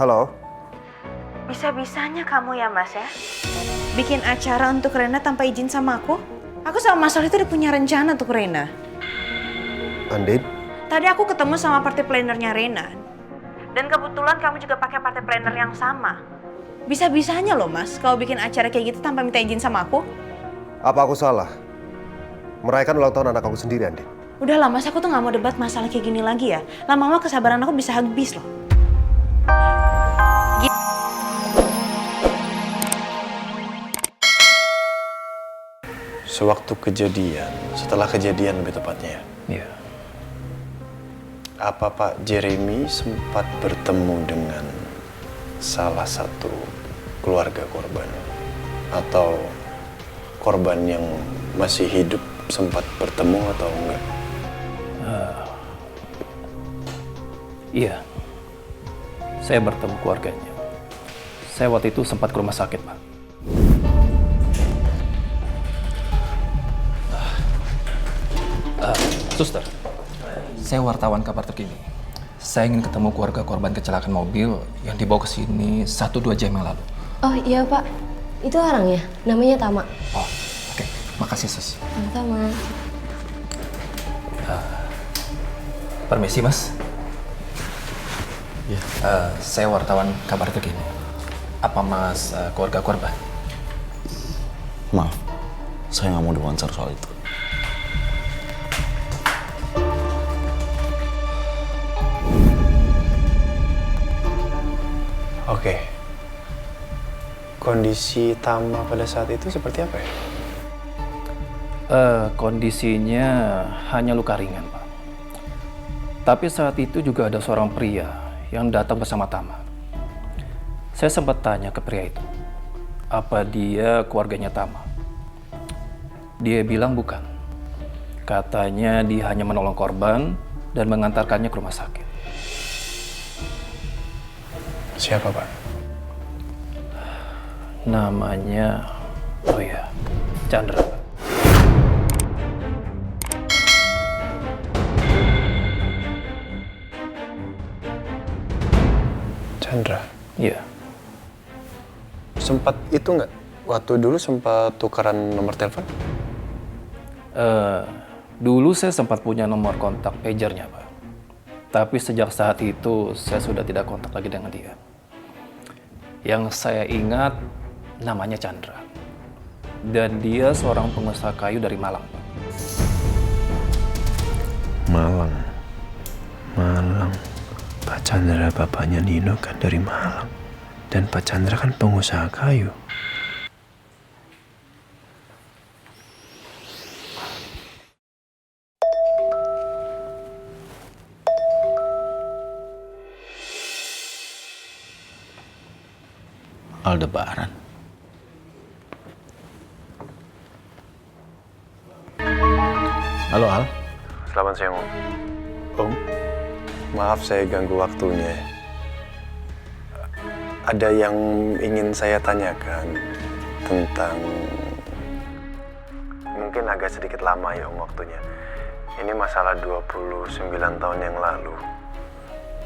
Halo? Bisa-bisanya kamu ya Mas ya? Bikin acara untuk Rena tanpa izin sama aku? Aku sama Mas Al itu udah punya rencana untuk Rena. Andin? Tadi aku ketemu sama party plannernya Rena. Dan kebetulan kamu juga pakai party planner yang sama. Bisa-bisanya loh Mas, kalau bikin acara kayak gitu tanpa minta izin sama aku. Apa aku salah? Merayakan ulang tahun anak aku sendiri, Andin. Udahlah Mas, aku tuh gak mau debat masalah kayak gini lagi ya. Lama-lama kesabaran aku bisa habis loh. Sewaktu kejadian, setelah kejadian lebih tepatnya. Iya. Apa Pak Jeremy sempat bertemu dengan salah satu keluarga korban? Atau korban yang masih hidup sempat bertemu atau enggak? Iya. Saya bertemu keluarganya. Saya waktu itu sempat ke rumah sakit, Pak. Suster, saya wartawan kabar terkini. Saya ingin ketemu keluarga korban kecelakaan mobil yang dibawa ke sini 1-2 jam yang lalu. Oh iya Pak, itu orangnya, namanya Tama. Oh, oke. Makasih, Sus. Sama-sama. Permisi, Mas. Iya. Saya wartawan kabar terkini. Apa Mas keluarga korban? Maaf, saya nggak mau diwawancara soal itu. Oke. Kondisi Tama pada saat itu seperti apa ya? Kondisinya hanya luka ringan, Pak. Tapi saat itu juga ada seorang pria yang datang bersama Tama. Saya sempat tanya ke pria itu, apa dia keluarganya Tama? Dia bilang bukan. Katanya dia hanya menolong korban dan mengantarkannya ke rumah sakit. Siapa, Pak? Namanya, oh ya, Chandra. Chandra. Iya. Sempat itu nggak? Waktu dulu sempat tukaran nomor telepon? Dulu saya sempat punya nomor kontak pagernya, Pak. Tapi sejak saat itu saya sudah tidak kontak lagi dengan dia. Yang saya ingat namanya Chandra. Dan dia seorang pengusaha kayu dari Malang, Pak. Malang. Pak Chandra bapaknya Nino kan dari Malang. Dan Pak Chandra kan pengusaha kayu. Aldebaran. Halo Al. Selamat siang, Om. Om, maaf saya ganggu waktunya. Ada yang ingin saya tanyakan tentang... Mungkin agak sedikit lama ya Om waktunya. Ini masalah 29 tahun yang lalu.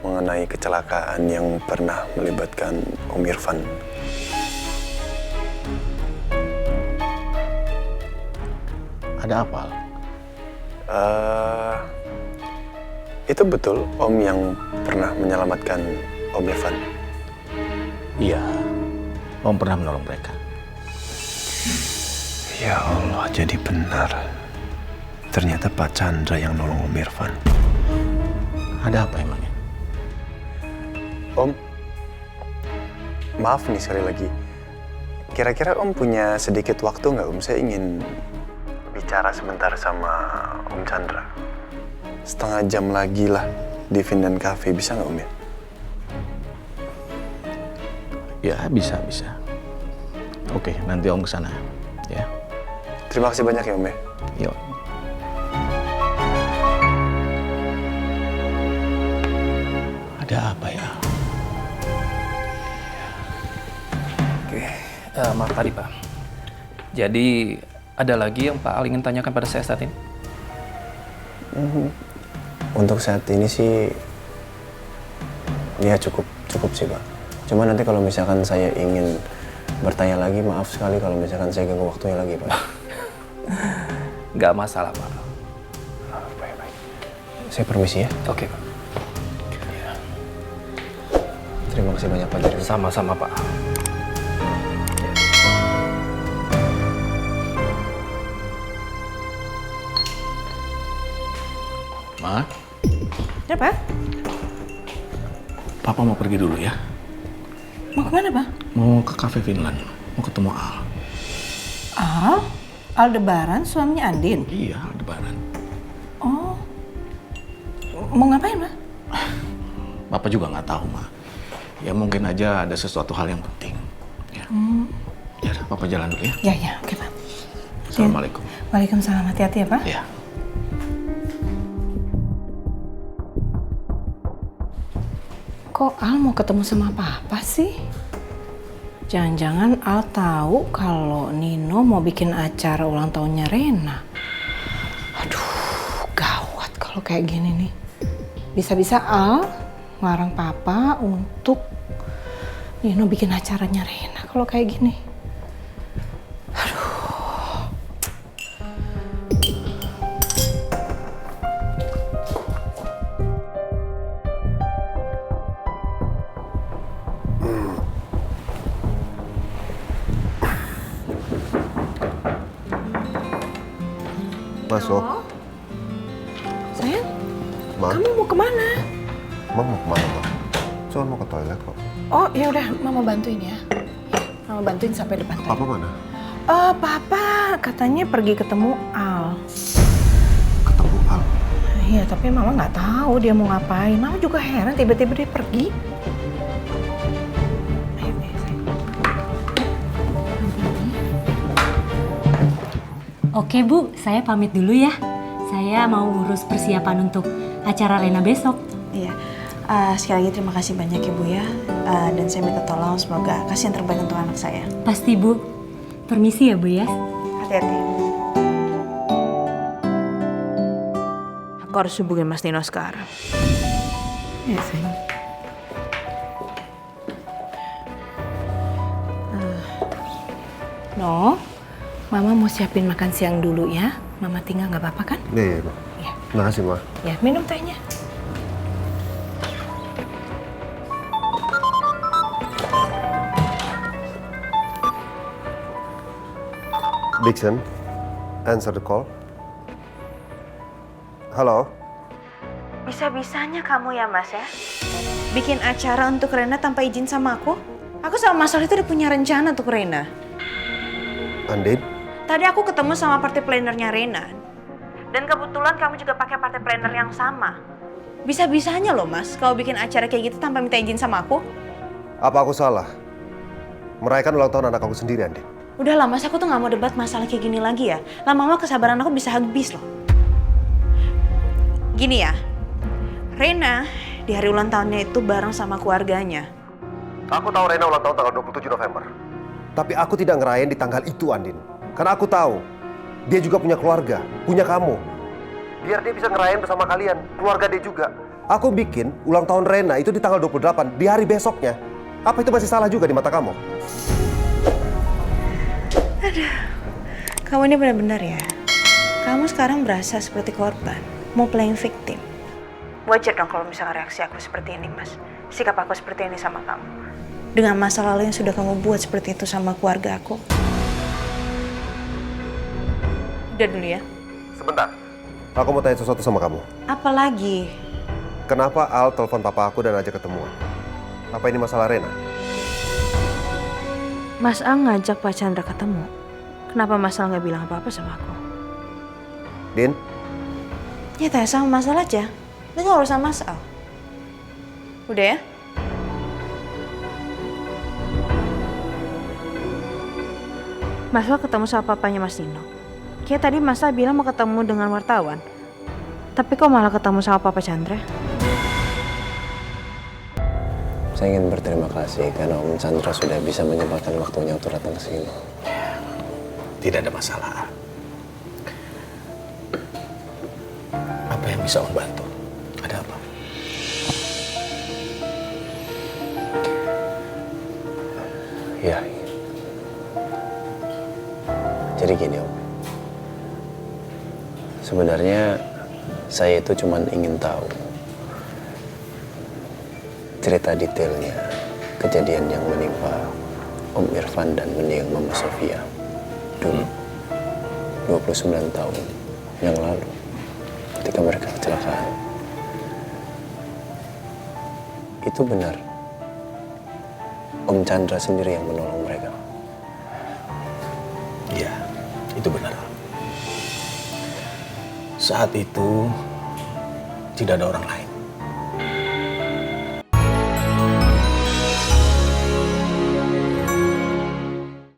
Mengenai kecelakaan yang pernah melibatkan Om Irfan. Ada apa Al? Itu betul Om yang pernah menyelamatkan Om Irfan? Iya, Om pernah menolong mereka. Ya Allah, jadi benar. Ternyata Pak Chandra yang nolong Om Irfan. Ada apa emangnya? Om, maaf nih sekali lagi. Kira-kira Om punya sedikit waktu nggak Om? Saya ingin bicara sebentar sama Om Chandra. Setengah jam lagi lah di Vindan Cafe. Bisa nggak Om ya? Ya bisa. Oke, nanti Om kesana. Ya. Terima kasih banyak ya Om ya. Yuk. Ada apa ya? Oke, maaf tadi, Pak. Jadi, ada lagi yang Pak Al ingin tanyakan pada saya saat ini? Untuk saat ini sih, ya cukup sih Pak. Cuma nanti kalau misalkan saya ingin bertanya lagi, maaf sekali kalau misalkan saya ganggu waktunya lagi, Pak. Nggak masalah, Pak. Baik. Saya permisi ya. Oke, Pak. Terima kasih banyak, Pak Jeremy. Sama-sama, Pak. Ma, Kenapa? Papa mau pergi dulu ya. Mau kemana, Bang? Mau ke cafe Finland, mau ketemu Al. Al? Aldebaran, suaminya Andin? Iya, Aldebaran. Oh. Mau ngapain, Ma? Papa juga nggak tahu, Ma. Ya mungkin aja ada sesuatu hal yang penting. Ya. Ya udah, Papa jalan dulu ya. Ya, oke, Pak. Assalamualaikum. Waalaikumsalam, hati-hati ya, Pak. Ya. Kok Al mau ketemu sama Papa sih? Jangan-jangan Al tahu kalau Nino mau bikin acara ulang tahunnya Rena. Aduh, gawat kalau kayak gini nih. Bisa-bisa Al ngelarang Papa untuk Nino bikin acaranya Rena kalau kayak gini. Masuk. Sayang, Ma, kamu mau kemana? Mama mau kemana, Ma? Cuma mau ke toilet kok. Oh, ya udah, Mama bantuin ya. Mama bantuin sampai depan toilet. Papa mana? Papa katanya pergi ketemu Al. Ketemu Al. Iya, tapi Mama nggak tahu dia mau ngapain. Mama juga heran tiba-tiba dia pergi. Ayo, sayang. Oke Bu, saya pamit dulu ya. Saya mau urus persiapan untuk acara Rena besok. Iya, sekali lagi terima kasih banyak ya Bu ya. Dan saya minta tolong semoga kasih yang terbaik untuk anak saya. Pasti Bu. Permisi ya Bu ya. Hati-hati. Aku harus hubungin Mas Nino sekarang. Iya sayang. No, Mama mau siapin makan siang dulu ya. Mama tinggal nggak apa-apa kan? Iya, Ma. Iya. Terima kasih, Ma. Ya, minum tehnya. Dixon, answer the call. Halo? Bisa-bisanya kamu ya Mas ya? Bikin acara untuk Rena tanpa izin sama aku? Aku sama Mas Al itu udah punya rencana untuk Rena. Andin? Tadi aku ketemu sama party plannernya Rena. Dan kebetulan kamu juga pakai party planner yang sama. Bisa-bisanya loh Mas, kalau bikin acara kayak gitu tanpa minta izin sama aku. Apa aku salah? Merayakan ulang tahun anak aku sendiri, Andin. Udahlah Mas, aku tuh gak mau debat masalah kayak gini lagi ya. Lama-lama kesabaran aku bisa habis loh. Gini ya, Rena di hari ulang tahunnya itu bareng sama keluarganya. Aku tahu Rena ulang tahun tanggal 27 November. Tapi aku tidak ngerayain di tanggal itu, Andin. Karena aku tahu, dia juga punya keluarga, punya kamu. Biar dia bisa ngerayain bersama kalian, keluarga dia juga. Aku bikin ulang tahun Rena itu di tanggal 28, di hari besoknya. Apa itu masih salah juga di mata kamu? Aduh, kamu ini benar-benar ya. Kamu sekarang berasa seperti korban, mau playing victim. Wajar dong kalau misalnya reaksi aku seperti ini, Mas. Sikap aku seperti ini sama kamu. Dengan masa lalu yang sudah kamu buat seperti itu sama keluarga aku. Udah dulu ya. Sebentar. Aku mau tanya sesuatu sama kamu. Apalagi? Kenapa Al telepon papa aku dan ajak ketemuan? Apa ini masalah Rena? Mas Al ngajak Pak Chandra ketemu. Kenapa Mas Al nggak bilang apa-apa sama aku? Din? Ya tanya sama Mas Al aja. Itu nggak urusan Mas Al. Udah ya? Mas Al ketemu sama papanya Mas Nino. Kayak tadi Mas Al bilang mau ketemu dengan wartawan. Tapi kok malah ketemu sama Papa Chandra? Saya ingin berterima kasih karena Om Chandra sudah bisa menyempatkan waktunya untuk datang ke sini. Tidak ada masalah. Apa yang bisa Om bantu? Ada apa? Ya. Jadi gini Om. Sebenarnya saya itu cuman ingin tahu cerita detailnya kejadian yang menimpa Om Irfan dan mendiang Mama Sofia dulu 29 tahun yang lalu ketika mereka kecelakaan. Itu benar Om Chandra sendiri yang menolong mereka? Iya, itu benar. Saat itu tidak ada orang lain.